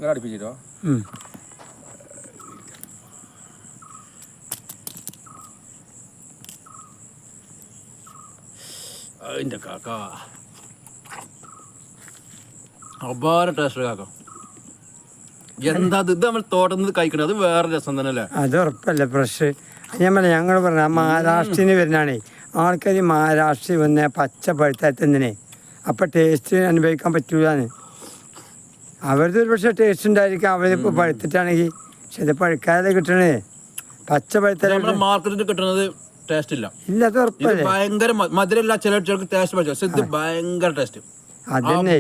ഇങ്ങനെ അടുപ്പിച്ചിട്ടോ അതിൻ്റെ കാക്ക അപാര ടേസ്റ്റ് കാക്ക. എന്താ ഇത് നമ്മൾ തോട്ടത്തിൽ നിന്ന് കഴിക്കണത്, അത് വേറെ രസം തന്നെ അല്ലേ? അത് ഉറപ്പല്ലേ ഫ്രഷ്. ഞാൻ പറഞ്ഞ ഞങ്ങൾ പറഞ്ഞ മഹാരാഷ്ട്രയിൽ വരുന്നതാണേ ആൾക്കാർ മഹാരാഷ്ട്രയിൽ വന്ന പച്ച പഴുത്തന്നെ അപ്പം ടേസ്റ്റ് അനുഭവിക്കാൻ പറ്റൂലെന്ന്. അവരുടെ ഒരു പക്ഷേ ടേസ്റ്റ് ഉണ്ടായിരിക്കും അവരിപ്പോൾ പഴുത്തിട്ടാണെങ്കിൽ. പക്ഷെ ഇത് പഴുക്കാതെ കിട്ടണേ പച്ച പഴുത്ത മാർക്കറ്റിൽ കിട്ടുന്നത് ടേസ്റ്റ് ഇല്ല. ഇല്ല അത് ഉറപ്പല്ലേ. ഭയങ്കര മധുരമില്ല, ചിലർക്ക് ടേസ്റ്റ് പക്ഷേ ഇത് ഭയങ്കര ടേസ്റ്റ്. അതന്നെ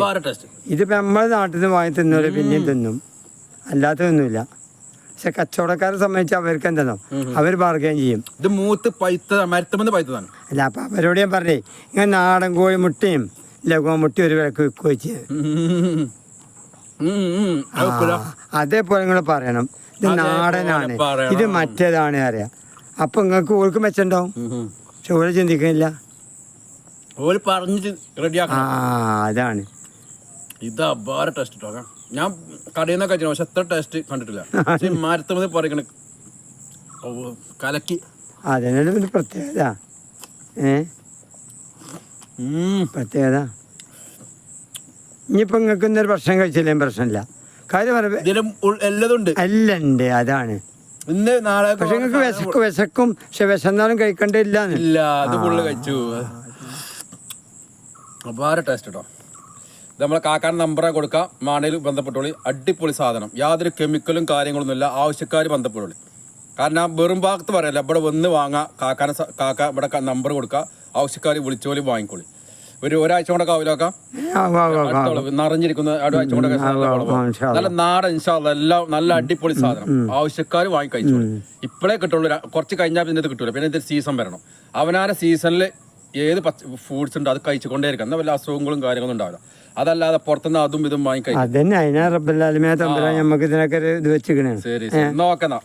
ഇതിപ്പോൾ നമ്മുടെ നാട്ടിൽ നിന്ന് വാങ്ങി തിന്നോലെ പിന്നെയും തിന്നും, അല്ലാത്തതൊന്നുമില്ല. പക്ഷെ കച്ചവടക്കാരെ സംബന്ധിച്ച് അവർക്ക് എന്താണോ അവർ ബാർഗൈൻ ചെയ്യും. ഇത് മൂത്ത് മരത്തുമെന്ന് പൈത്തതാണ്. അല്ല അപ്പം അവരോട് ഞാൻ പറഞ്ഞേ ഇങ്ങനെ നാടൻ കോഴി മുട്ടയും ലഘുവ മുട്ടയും ഒരു വിലക്ക് വിൽക്കുക വെച്ച് അതേപോലെ നിങ്ങൾ പറയണം ഇത് നാടനാണ് ഇത് മറ്റേതാണ് അറിയാം. അപ്പം നിങ്ങൾക്ക് ഓൾക്ക് മെച്ചുണ്ടാവും. പക്ഷെ ഓരോ ചിന്തിക്കുന്നില്ല. അതാണ് ഇത് അപാര ടേസ്റ്റ് ഇട്ടോ. ഞാൻ കടയിൽ നിന്നൊക്കെ കഴിച്ചു, പക്ഷെ എത്ര ടേസ്റ്റ് കണ്ടിട്ടില്ല. മരത്തുമതി പറയണ കലക്കി. അതിനൊരു പിന്നെ പ്രത്യേകത പ്രത്യേകത. ഇനിയിപ്പോൾ നിങ്ങൾക്ക് ഇന്നൊരു ഭക്ഷണം കഴിച്ചില്ലേ പ്രശ്നമില്ല. കാര്യം എല്ലാം ഉണ്ട്. എല്ലാം ഉണ്ട്. അതാണ് ഇന്ന് നാളെ. പക്ഷെ നിങ്ങൾക്ക് വിശക്കും. പക്ഷെ വിശന്നാലും കഴിക്കണ്ടില്ല. ഇല്ല അത് ഫുള്ള് കഴിച്ചു. അപാര ടേസ്റ്റ് കേട്ടോ. ഇത് നമ്മളെ കാക്കാൻ നമ്പറെ കൊടുക്കാം, മാണയിൽ ബന്ധപ്പെട്ടോളി. അടിപൊളി സാധനം, യാതൊരു കെമിക്കലും കാര്യങ്ങളൊന്നുമില്ല. ആവശ്യക്കാർ ബന്ധപ്പെട്ടോളി. കാരണം വെറും ഭാഗത്ത് പറയല്ല, ഇവിടെ വന്ന് വാങ്ങാം. കാക്ക ഇവിടെ നമ്പർ കൊടുക്കുക, ആവശ്യക്കാർ വിളിച്ചോളി വാങ്ങിക്കോളി. ഒരാഴ്ച കൊണ്ടൊക്കെ ആവില്ലോക്കാം നിറഞ്ഞിരിക്കുന്ന ഒരാഴ്ച കൊണ്ടൊക്കെ നല്ല നാടൻ ഇൻഷാല്ലാ എല്ലാം നല്ല അടിപൊളി സാധനം. ആവശ്യക്കാർ വാങ്ങി കഴിച്ചോളൂ. ഇപ്പോഴേ കിട്ടുള്ളൂ, കുറച്ച് കഴിഞ്ഞാൽ പിന്നെ ഇത് കിട്ടൂല. പിന്നെ ഇത് സീസൺ വരണം. അവനാരെ സീസണിൽ ഏത് ഫ്രൂട്ട്സ് ഉണ്ട് അത് കഴിച്ചുകൊണ്ടേയിരിക്കാം. എന്നാൽ വല്ല അസുഖങ്ങളും കാര്യങ്ങളും ഉണ്ടാവില്ല. അതല്ലാതെ പുറത്തുനിന്ന് അതും ഇതും വാങ്ങി കഴിക്കും. അതന്നെ അതിനാ റബ്ബുൽ ആലമീൻ തമ്പുരാൻ നമുക്ക് ഇതിനൊക്കെ ഇത് വെച്ചിരിക്കണേ. ശരി നോക്കാം.